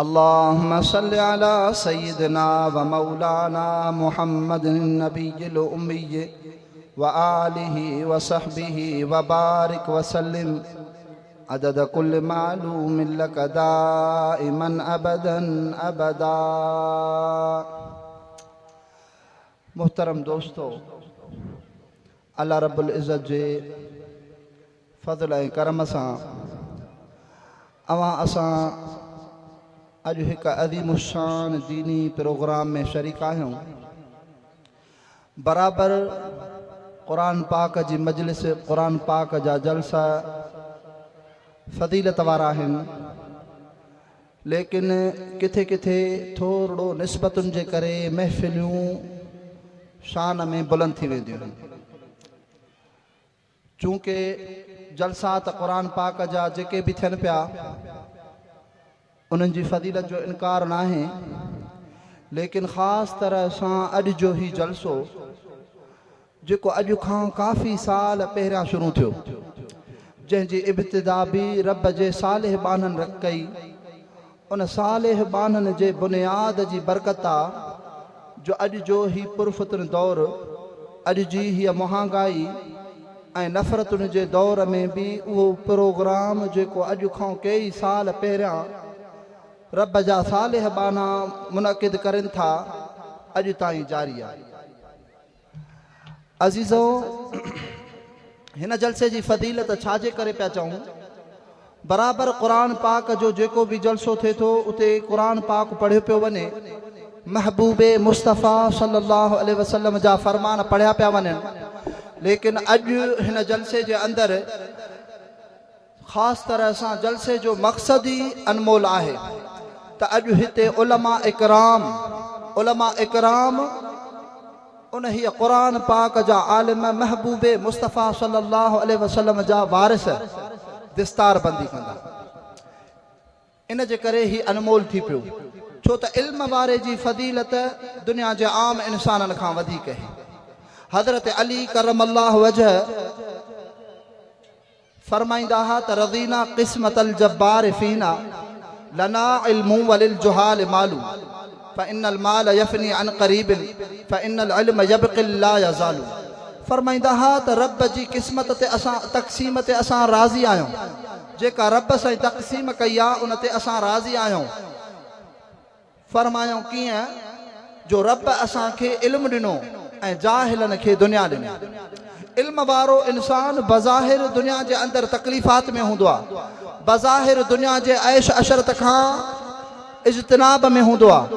اللهم صل على سيدنا ومولانا محمد النبي الأمي وآله وصحبه وبارك وسلم عدد كل معلوم لك دائما أبدا أبدا. محترم دوستو, अल्लाह रब्बुल इज़्ज़त जे फज़ल ऐं करम सां असां अॼु हिकु अज़ीम शान दीनी प्रोग्राम में शरीक आहियूं. बराबरि क़ुरान पाक जी मजलिस, क़ुरान पाक जा जलसा फ़ज़ीलत वारा आहिनि, लेकिन किथे किथे थोरो निस्बतुनि जे करे महफ़िलियूं शान में बुलंद थी वेंदियूं आहिनि. चूंकि जलसा त क़ुरान पाक जा जेके बि थियनि पिया उन्हनि जी फ़ज़ीलत जो इनकार न आहे, लेकिन ख़ासि तरह सां अॼु जो ही जलसो जेको अॼु खां काफ़ी साल पहिरियां शुरू थियो, जंहिंजी इब्तिदा बि रब जे सालिह बाननि रख कई, उन सालिह बाननि जे बुनियाद जी बरकत आहे जो अॼु जो ही पुरफुतन दौर, अॼु जी हीअ महांगाई ऐं नफ़रतुनि जे दौर में बि उहो प्रोग्राम जेको अॼु खां कई साल पहिरियां रब जा सालिह बाना मुनक़िद करनि था, अॼु ताईं जारी आहे. अज़ीज़ो, हिन जलसे जी फ़ज़ीलत छाजे करे पिया चऊं? बराबरि क़ुरान पाक जो जेको बि जलसो थिए थो उते क़ुरान पाक पढ़ियो पियो वञे, महबूबे मुस्तफ़ा सल्लल्लाहु अलैहि वसल्लम जा फ़रमान पढ़िया पिया वञनि, लेकिन अॼु हिन जलसे जे अंदरि ख़ासि तरह सां जलसे जो मक़सद ई अनमोल आहे त अॼु हिते उलमा इकराम उन हीअ क़ुरान पाक जा आलिम महबूबे मुस्तफ़ा सल्लल्लाहु अलैहि वसल्लम जा वारिस दिस्तार बंदी कंदा. इन जे करे ही अनमोल थी पियो, छो त इल्म वारे जी फ़ज़ीलत दुनिया जे आम इंसाननि खां वधीक आहे. हज़रत अली करमल्लाहु वजह फरमाईंदा हा त रज़ीना क़िस्मतल जब्बार फ़ीना लना इल्मु वलिल जुहाल मालू फ़इन्नल माल यफ़नी अन क़रीबिन फ़इन्नल इल्म यबक़िल ला यज़ालू. फरमाईंदा हा त रब जी क़िस्मत ते असां तक़सीम ते असां राज़ी आहियूं, जेका रब सां तक़सीम कई आहे उन ते असां राज़ी आहियूं. फरमायूं कीअं? जो रब असांखे इल्मु ॾिनो ऐं जाहिलनि खे दुनिया ॾिनी. इल्म वारो इंसान बज़ाहिर दुनिया जे अंदरि तकलीफ़ात में हूंदो आहे, बज़ाहिर दुनिया जे ऐश अशरत खां इज्तिनाब में हूंदो आहे,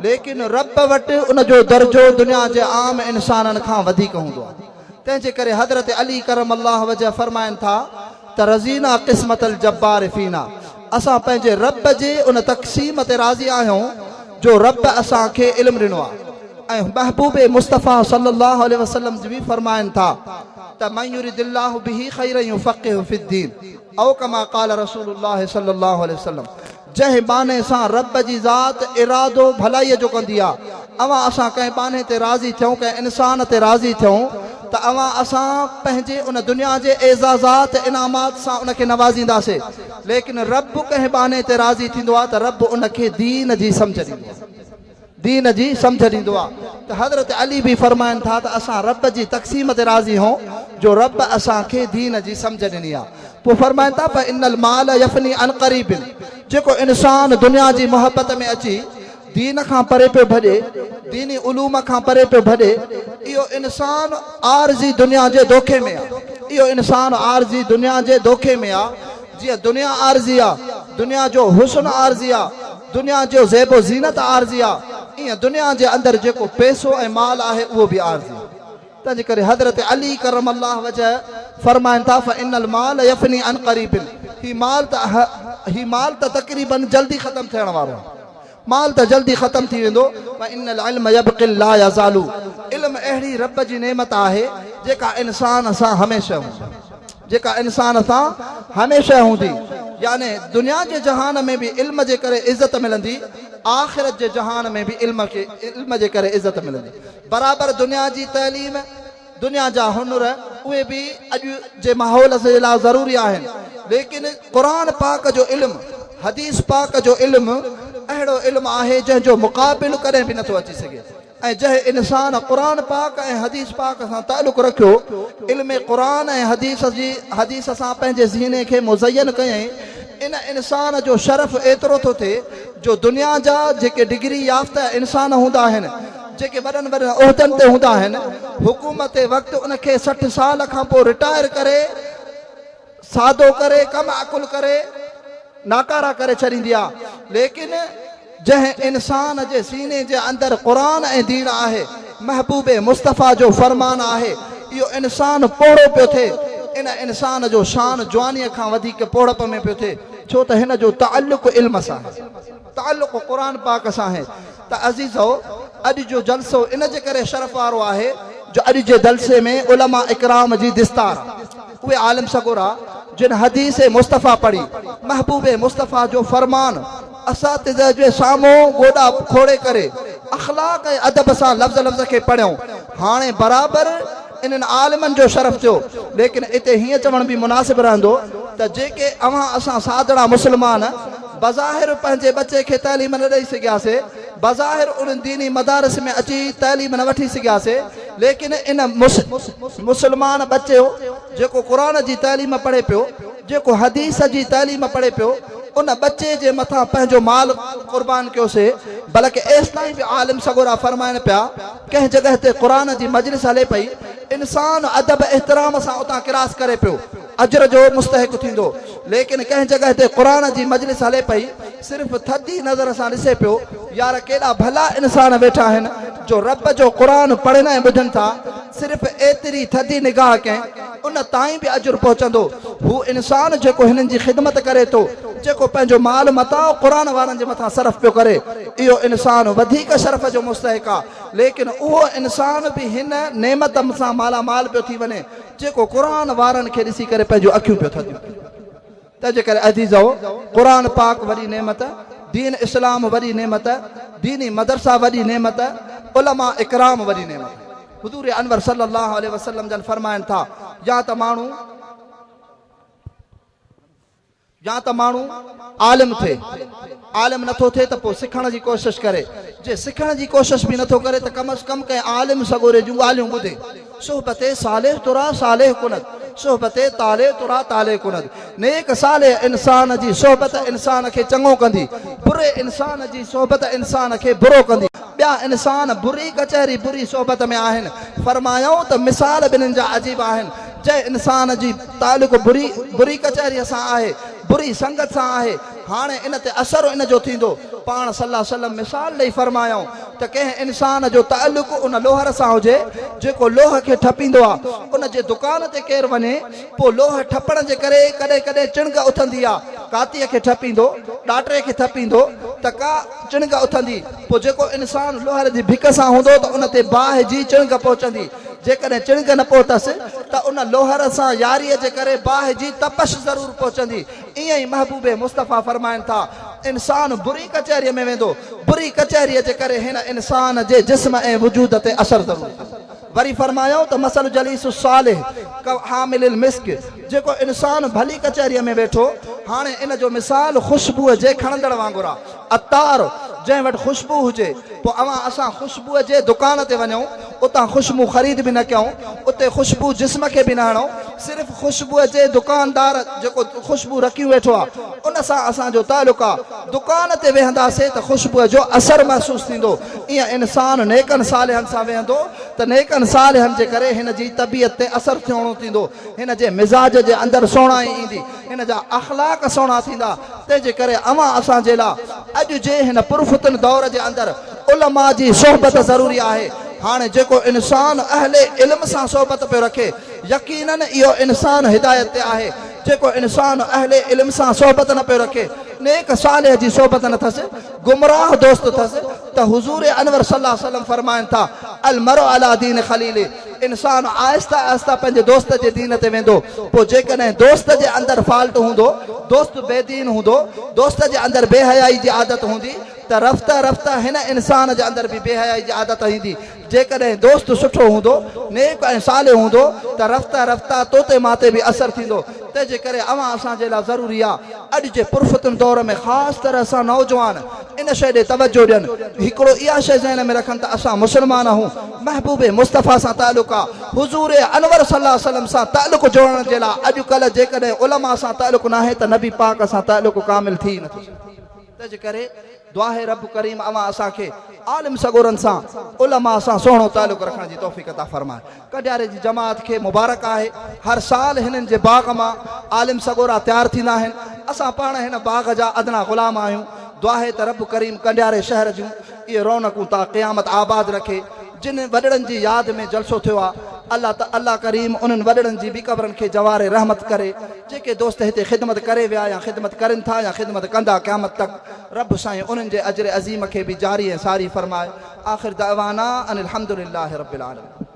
लेकिन रब वटि उन जो दर्जो दुनिया जे आम इंसाननि खां वधीक हूंदो आहे. तंहिंजे करे हज़रत अली करमल्लाहु वजह फरमाइनि था त रज़ीना क़िस्मतल जब्बार फ़ीना, असां पंहिंजे रब जे उन तक़सीम ते राज़ी आहियूं जो रब असांखे इल्मु ॾिनो आहे. ऐं महबूबे मुस्तफ़ा सल्लल्लाहु अलैहि वसल्लम जी बि फरमाइनि था त मन युरिदिल्लाहु बिही ख़ैरन युफ़क़िहु फ़िद्दीन औ कमा क़ाल रसूलुल्लाह सल्लल्लाहु अलैहि वसल्लम. जंहिं बाने सां रब जी ज़ात इरादो भलाईअ जो कंदी आहे, असां कंहिं बाने ते राज़ी थियूं, कंहिं इंसान ते राज़ी थियूं त असां पंहिंजे उन दुनिया जे एज़ाज़ात इनामात सां उनखे नवाज़ींदासीं, लेकिन रब कंहिं बाने ते राज़ी थींदो आहे त रब उनखे दीन जी सम्झ ॾींदो आहे, दीन जी सम्झ ॾींदो आहे. त हज़रत अली बि फरमाइनि था त असां रब जी तक़सीम ते राज़ी हूं जो रब असांखे दीन जी सम्झ ॾिनी आहे. पोइ फरमाइनि था फ़इन्नल माल यफ़नी अन क़रीबिन, जेको इंसान दुनिया जी मोहबत में अची दीन खां परे पियो भॼे, दीनी उलूम खां परे पियो भॼे, इहो इंसान आरज़ी दुनिया जे धोखे में आहे. इहो इंसान आरज़ी दुनिया जे धोखे में आहे. जीअं दुनिया आरज़ी आहे, दुनिया जो हुस्न आरज़ी आहे, दुनिया जो ज़ेबो ज़ीनत आरज़ी आहे, ईअं दुनिया जे अंदरि जेको पैसो ऐं माल आहे उहो बि आरज़ी आहे. तंहिंजे करे हज़रत अली करमल्लाहु वजह फरमाइनि था फ़इन्नल माल यफ़नी अन क़रीबिन, ही माल त तक़रीबन जल्दी ख़तमु थियण वारो आहे, माल त जल्दी ख़तमु थी वेंदो. फ़इन्नल इल्म यबक़िल ला यज़ालू, इल्म अहिड़ी रब जी नेमत आहे जेका इंसान सां हमेशह हूंदी, जेका इंसान सां हमेशह हूंदी. याने दुनिया जे जहान में बि इल्म जे करे इज़त मिलंदी, आख़िरत जे जहान में बि इल्म जे करे इज़त मिलंदी. बराबरि दुनिया जी तइलीम, दुनिया जा हुनुर उहे बि अॼु जे माहौल जे लाइ ज़रूरी आहिनि, लेकिन क़ुरान पाक जो इल्मु, हदीस पाक जो इल्मु अहिड़ो इल्मु आहे जंहिंजो मुक़ाबिल कॾहिं बि नथो अची सघे ऐं जंहिं इंसान क़ुरान पाक ऐं हदीस पाक सां तालुक़ रखियो इल्म क़ुरान ऐं हदीस सां पंहिंजे ज़ीने खे मुज़यन कयईं इन इंसान जो शरफ़ एतिरो थो थिए जो दुनिया जा जेके डिग्री याफ़्ता इंसान हूंदा आहिनि जेके वॾनि वॾनि उहिदनि ते हूंदा आहिनि हुकूमत वक़्तु उनखे 60 साल खां पोइ रिटायर करे सादो करे कम अकुल करे नाकारा करे छॾींदी आहे लेकिन जंहिं इंसान जे सीने जे अंदरि क़ुरान ऐं दीन आहे महबूब मुस्तफ़ा जो फरमान आहे इहो इंसान पोड़ो पियो थिए इन इंसान जो शान जवानीअ खां वधीक पोड़प में पियो थिए छो त हिन जो ताल्लुक़ इल्म सां ताल्लुक़ क़ुरान पाक सां आहे त अज़ीज़ो अॼु जो जलसो इन जे करे शरफ़ वारो आहे जो अॼु जे जलसे में उलमा इकराम जी दिस्तार उहे आलिम सगोरा जिन हदीस मुस्तफ़ा पढ़ी महबूब मुस्तफ़ा जो फरमान असातिज़ा जे साम्हूं गोॾा खोड़े करे अख़लाक़ ऐं अदब सां लफ़्ज़ लफ़्ज़ खे पढ़ियूं हाणे बराबरि इन्हनि आलिमनि जो शरफ़ थियो लेकिन इते हीअं चवण बि मुनासिब रहंदो त जेके असां सादड़ा मुस्लमान बज़ाहिर पंहिंजे बचे खे तइलीम न ॾेई सघियासीं बज़ाहिर उन्हनि दीनी मदारस में अची तइलीम न वठी सघियासीं लेकिन इन मुस्लमान बचे जेको क़ुरान जी तइलीम पढ़े पियो जेको हदीस जी तइलीम पढ़े पियो उन बच्चे जे मथां पंहिंजो माल क़ुर्बान कयोसीं बल्कि एसि ताईं बि आलिम सगोरा फरमाइनि पिया कंहिं जॻह ते क़ुरान जी मजलिस हले पई इंसान अदब एहतराम सां उतां किरास करे पियो अजर जो मुस्तहिक थींदो लेकिन कंहिं जॻह ते क़ुरान जी मजलिस हले पई सिर्फ़ु थधी नज़र सां ॾिसे पियो यार केॾा भला इंसान वेठा आहिनि जो रब जो क़ुरान पढ़नि ऐं ॿुधनि था सिर्फ़ु एतिरी थधी निगाह कंहिं उन ताईं बि अजुर पहुचंदो हू इंसान जेको हिननि जी ख़िदमत करे थो जेको पंहिंजो माल मतां क़ुरान वारनि जे मथां सरफ़ पियो करे इहो इंसान वधीक शरफ़ जो मुस्तहिक आहे लेकिन उहो इंसान बि हिन नेमत सां मालामाल पियो थी वञे जेको क़ुरान वारनि खे ॾिसी करे पंहिंजो अखियूं पियो थदियूं तंहिंजे करे अज़ीज़ो क़ुरान पाक वॾी नेमत दीन इस्लाम वॾी नेमत दीनी मदरसा वॾी नेमत उलमा इकराम वॾी नेमत हुज़ूर अनवर सल्लल्लाहु अलैहि वसल्लम जन फरमाइनि था या त माण्हू आलिम थिए आलिम नथो थिए त पोइ सिखण जी कोशिशि करे जे सिखण जी कोशिशि बि नथो करे त कम अज़ कम कंहिं आलिम सगोरे जूं ॻाल्हियूं ॿुधे सोहबते सालेह तुरा सालेह कुनत सोहबते ताले तुरा ताले कुनत नेक सालेह इंसान जी सोहबत इंसान खे चङो कंदी बुरे इंसान जी सोहबत इंसान खे बुरो कंदी ॿिया इंसान बुरी कचहरी बुरी सोहबत में आहिनि फरमायूं त मिसाल ॿिन्हिनि जा अजीब आहिनि जंहिं इंसान जी तालुक़ बुरी कचहरीअ सां आहे बुरी संगत सां आहे हाणे इन ते असरु इन जो थींदो पाण सल्लल्लाहु अलैहि वसल्लम मिसाल ॾेई फरमायूं त कंहिं इंसान जो तालुक़ उन लोहर सां हुजे जेको लोह खे ठपींदो आहे उन जे दुकान ते केरु वञे पोइ लोह ठपण जे करे कॾहिं कॾहिं चिणग उथंदी आहे कातीअ खे ठपींदो ॾाटरे खे ठपींदो त का चिणग उथंदी पोइ जेको इंसान लोहर जी भिक सां हूंदो त उन ते बाहि जी चिणग पहुचंदी जेकॾहिं चिणग न पहुतसि त उन लोहर सां यारीअ जे करे बाहि जी तपश ज़रूरु पहुचंदी ईअं ई महबूब मुस्तफ़ा फरमाइनि था इंसान बुरी कचहरीअ में वेंदो बुरी कचहरीअ जे करे हिन इंसान जे जिस्म ऐं वजूद ते असरु ज़रूरु वरी फरमायूं त मसल जलीस सालिह हामिल मिस्क जेको इंसान भली कचहरीअ में वेठो हाणे इन जो मिसाल ख़ुशबूअ जे खणंदड़ वांगुरु आहे अतार जंहिं वटि ख़ुशबू हुजे पोइ असां ख़ुशबूअ जे दुकान ते वञूं उतां ख़ुशबू ख़रीद बि न कयूं उते ख़ुशबू जिस्म खे बि न हणूं सिर्फ़ु ख़ुशबूअ जे दुकानदार जेको ख़ुशबू रखी वेठो आहे उन सां असांजो तालुक़ आहे दुकान ते वेहंदासीं त ख़ुशबूअ जो असरु महसूसु थींदो ईअं इंसान नेकनि सालिहनि सां वेहंदो त नेकनि सालिहनि जे करे हिन जी तबियत ते असरु थियणो थींदो हिन जे मिज़ाज जे अंदरि सोणाई ईंदी हिन जा अख़लाक सोणा थींदा तंहिंजे करे असांजे लाइ अॼु जे हिन पुरफुतन दौर जे अंदरि उलमा जी सोहबत ज़रूरी आहे हाणे जेको इंसान अहले इल्म सां सोहबत पियो रखे यकीनन इहो इंसान हिदायत ते आहे जेको इंसान अहले इल्म सां सोहबत न पियो रखे नेक सालिह जी सोहबत न अथसि गुमराह दोस्त अथसि त हुज़ूर अनवर सल्लल्लाहु अलैहि वसल्लम फरमाइनि था अल मरो अला दीन खलील इंसान आहिस्ता आहिस्ता पंहिंजे दोस्त जे दीन ते वेंदो पोइ जेकॾहिं दोस्त जे अंदरि फॉल्ट हूंदो दोस्त बेदीन हूंदो दोस्त जे अंदरि बेहयाई जी आदत हूंदी त रफ़्ता रफ़्ता हिन इंसान जे अंदरि बि बेहयाई जी आदत ईंदी जेकॾहिं दोस्त सुठो हूंदो नेक ऐं सालिह हूंदो त रफ़्ता रफ़्ता तोते माते बि असरु थींदो तंहिंजे करे अवां असांजे लाइ ज़रूरी आहे अॼु जे पुरफ़ुतुनि दौर में ख़ासि तरह सां नौजवान इन शइ ॾे तवजो ॾियनि हिकिड़ो इहा शइ ज़हन में रखनि त असां मुस्लमान आहियूं महबूब मुस्तफ़ा सां तालुक़ आहे हुज़ूर अनवर सल्लल्लाहु अलैहि वसल्लम सां तालुक़ जोड़ण जे लाइ अॼुकल्ह जेकॾहिं उलमा सां तालुक़ न आहे त नबी पाक सां तालुक़ कामिल थी नथो तंहिंजे करे दुआ है रब करीम अवां असांखे आलिम सगोरनि सां उलमा सां सुहिणो तालुक़ रखण जी तौफ़ीक़ अता फ़रमाए कॾहिं जी जमात खे मुबारक आहे हर साल हिननि जे बाग़ मां आलिम सगोरा तयारु थींदा आहिनि असां पाण हिन बाग़ जा अदना ग़ुलाम आहियूं दुआ है त रब करीम कंडियारे शहर जूं इहे रौनकूं ता क़यामत आबाद रखे जिन वॾड़नि जी यादि में जलसो थियो आहे अल्लाह करीम उन्हनि वॾड़नि जी बि क़बरनि खे जवारे रहमत करे जेके दोस्त हिते ख़िदमत करे विया या ख़िदमत करनि था या ख़िदमत कंदा क़यामत तक रब साईं उन्हनि जे अजर अज़ीम खे बि जारी ऐं सारी फ़रमाए आख़िर दअवाना अनिल हम्दुलिल्लाहि रब्बिल आलमीन।